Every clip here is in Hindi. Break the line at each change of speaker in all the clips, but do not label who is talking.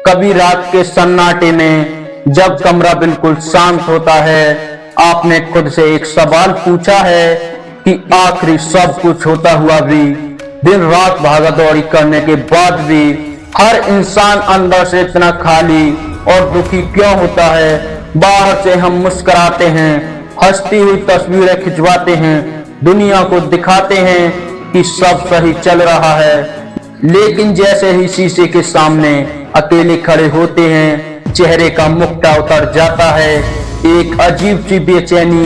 कभी रात के सन्नाटे में जब कमरा बिल्कुल शांत होता है, आपने खुद से एक सवाल पूछा है कि आखिरी सब कुछ होता हुआ भी, दिन रात भागादौड़ी करने के बाद भी हर इंसान अंदर से इतना खाली और दुखी क्यों होता है। बाहर से हम मुस्कुराते हैं, हंसती हुई तस्वीरें खिंचवाते हैं, दुनिया को दिखाते हैं कि सब सही चल रहा है, लेकिन जैसे ही शीशे के सामने अकेले खड़े होते हैं, चेहरे का मुखड़ा उतर जाता है। एक अजीब सी बेचैनी,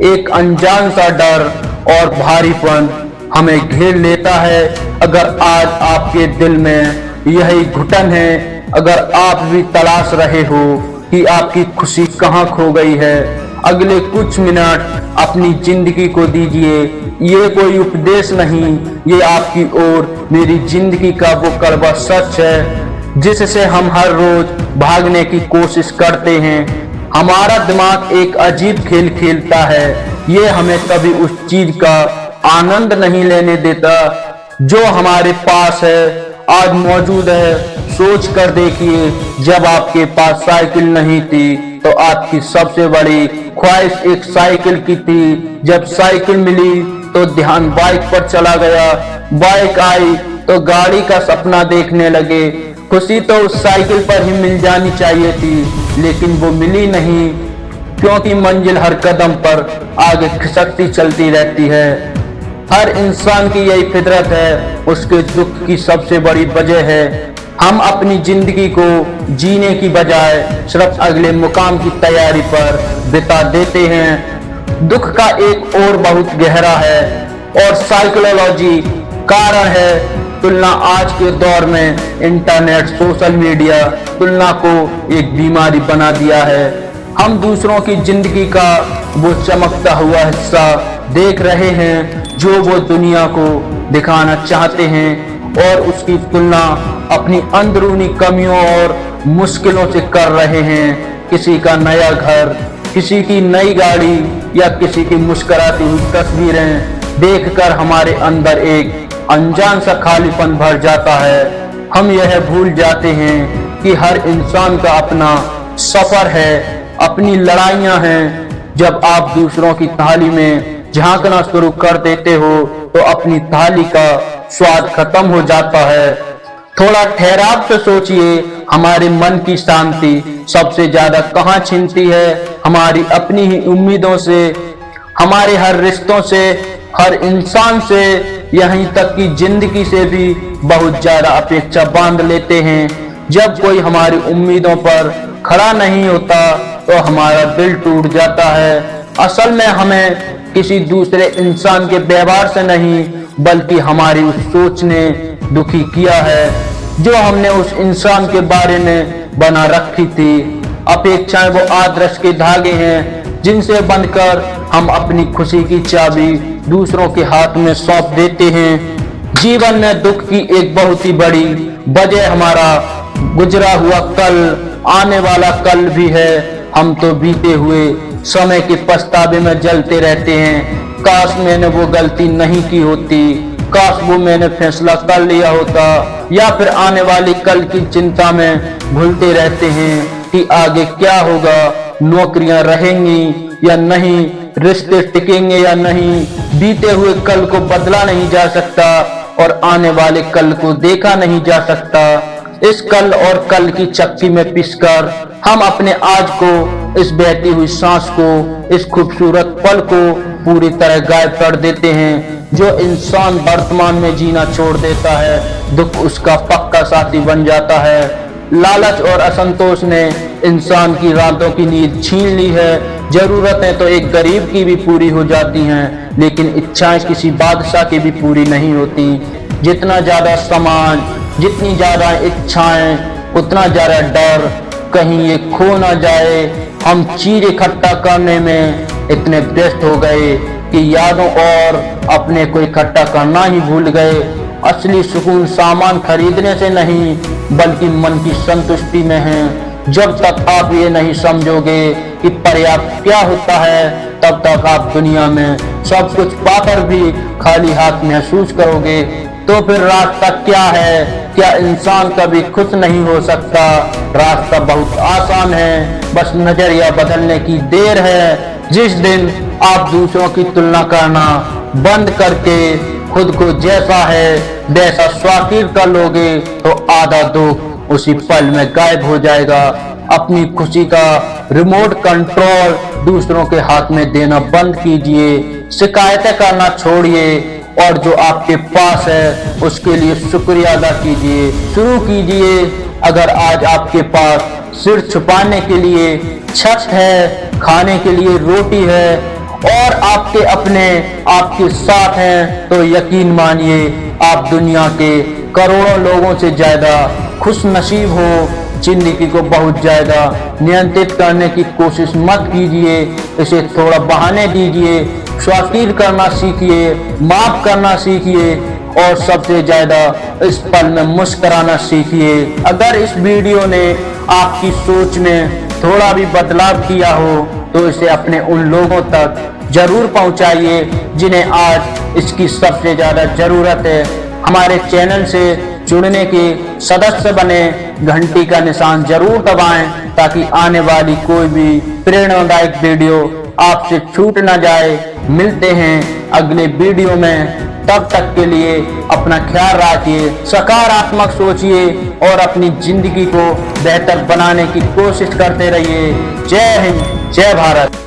एक अनजान सा डर और भारीपन हमें घेर लेता है। अगर आज आपके दिल में यही घुटन है, अगर आप भी तलाश रहे हो कि आपकी खुशी कहाँ खो गई है, अगले कुछ मिनट अपनी जिंदगी को दीजिए। ये कोई उपदेश नहीं, ये आपकी और मेरी जिंदगी का वो कड़वा सच है जिससे हम हर रोज भागने की कोशिश करते हैं। हमारा दिमाग एक अजीब खेल खेलता है, ये हमें कभी उस चीज का आनंद नहीं लेने देता जो हमारे पास है, आज मौजूद है। सोच कर देखिए, जब आपके पास साइकिल नहीं थी तो आपकी सबसे बड़ी ख्वाहिश एक साइकिल की थी। जब साइकिल मिली तो ध्यान बाइक पर चला गया, बाइक आई तो गाड़ी का सपना देखने लगे। खुशी तो उस साइकिल पर ही मिल जानी चाहिए थी, लेकिन वो मिली नहीं, क्योंकि मंजिल हर कदम पर आगे खिसकती चलती रहती है। हर इंसान की यही फितरत है, उसके दुख की सबसे बड़ी वजह है हम अपनी जिंदगी को जीने की बजाय सिर्फ अगले मुकाम की तैयारी पर बिता देते हैं। दुख का एक और बहुत गहरा है और साइकोलॉजी कारण है तुलना। आज के दौर में इंटरनेट, सोशल मीडिया तुलना को एक बीमारी बना दिया है। हम दूसरों की जिंदगी का वो चमकता हुआ हिस्सा देख रहे हैं जो वो दुनिया को दिखाना चाहते हैं, और उसकी तुलना अपनी अंदरूनी कमियों और मुश्किलों से कर रहे हैं। किसी का नया घर, किसी की नई गाड़ी या किसी की मुस्कुराती हुई तस्वीरें देखकर हमारे अंदर एक अनजान सा खालीपन भर जाता है। हम यह भूल जाते हैं कि हर इंसान का अपना सफर है, अपनी लड़ाइयां हैं। जब आप दूसरों की थाली में झांकना शुरू कर देते हो तो अपनी थाली का स्वाद खत्म हो जाता है। थोड़ा ठहराव से सोचिए, हमारे मन की शांति सबसे ज्यादा कहाँ छिनती है? हमारी अपनी ही उम्मीदों से, हमारे हर रिश्तों से, हर इंसान से, यहीं तक कि जिंदगी से भी बहुत ज्यादा अपेक्षा बांध लेते हैं। जब कोई हमारी उम्मीदों पर खड़ा नहीं होता तो हमारा दिल टूट जाता है। असल में हमें किसी दूसरे इंसान के व्यवहार से नहीं, बल्कि हमारी उस सोच ने दुखी किया है जो हमने उस इंसान के बारे में बना रखी थी। अपेक्षाएं वो आदर्श के धागे हैं जिनसे बनकर हम अपनी खुशी की चाबी दूसरों के हाथ में सौंप देते हैं। जीवन में दुख की एक बहुत ही बड़ी वजह हमारा गुजरा हुआ कल, आने वाला कल भी है। हम तो बीते हुए समय के पछतावे में जलते रहते हैं। काश मैंने वो गलती नहीं की होती, काश वो मैंने फैसला कर लिया होता, या फिर आने वाली कल की चिंता में भूलते रहते हैं कि आगे क्या होगा, नौकरियां रहेंगी या नहीं, रिश्ते टिकेंगे या नहीं। बीते हुए कल को बदला नहीं जा सकता और आने वाले कल को देखा नहीं जा सकता। इस कल और कल की चक्की में पिसकर हम अपने आज को, इस बहती हुई सांस को, इस खूबसूरत पल को पूरी तरह गायब कर देते हैं। जो इंसान वर्तमान में जीना छोड़ देता है, दुख उसका पक्का साथी बन जाता है। लालच और असंतोष ने इंसान की रातों की नींद छीन ली है। जरूरतें तो एक गरीब की भी पूरी हो जाती हैं, लेकिन इच्छाएं किसी बादशाह की भी पूरी नहीं होती। जितना ज्यादा सामान, जितनी ज्यादा इच्छाएं, उतना ज्यादा डर कहीं ये खो ना जाए। हम चीज इकट्ठा करने में इतने व्यस्त हो गए कि यादों और अपने को इकट्ठा करना ही भूल गए। असली सुकून सामान खरीदने से नहीं, बल्कि मन की संतुष्टि में है। जब तक आप ये नहीं समझोगे कि पर्याप्त क्या होता है, तब तक आप दुनिया में सब कुछ पाकर भी खाली हाथ महसूस करोगे। तो फिर रास्ता क्या है? क्या इंसान कभी खुश नहीं हो सकता? रास्ता बहुत आसान है, बस नजरिया बदलने की देर है। जिस दिन आप दूसरों की तुलना करना बंद करके खुद को जैसा है वैसा स्वाकिर कर लोगे तो आधा दुख उसी पल में गायब हो जाएगा। अपनी खुशी का रिमोट कंट्रोल दूसरों के हाथ में देना बंद कीजिए। शिकायतें करना छोड़िए और जो आपके पास है उसके लिए शुक्रिया अदा कीजिए। शुरू कीजिए। अगर आज आपके पास सिर छुपाने के लिए छत है, खाने के लिए रोटी है और आपके अपने आपके साथ हैं, तो यकीन मानिए आप दुनिया के करोड़ों लोगों से ज्यादा खुश नसीब हो। जिंदगी को बहुत ज्यादा नियंत्रित करने की कोशिश मत कीजिए, इसे थोड़ा बहाने दीजिए। स्वाकिर करना सीखिए, माफ करना सीखिए और सबसे ज्यादा इस पल में मुस्कुराना सीखिए। अगर इस वीडियो ने आपकी सोच में थोड़ा भी बदलाव किया हो तो इसे अपने उन लोगों तक जरूर पहुंचाइए जिन्हें आज इसकी सबसे ज्यादा जरूरत है। हमारे चैनल से जुड़ने के सदस्य बने, घंटी का निशान जरूर दबाएं ताकि आने वाली कोई भी प्रेरणादायक वीडियो आपसे छूट ना जाए। मिलते हैं अगले वीडियो में, तब तक के लिए अपना ख्याल रखिए, सकारात्मक सोचिए और अपनी जिंदगी को बेहतर बनाने की कोशिश करते रहिए। जय हिंद, जय भारत।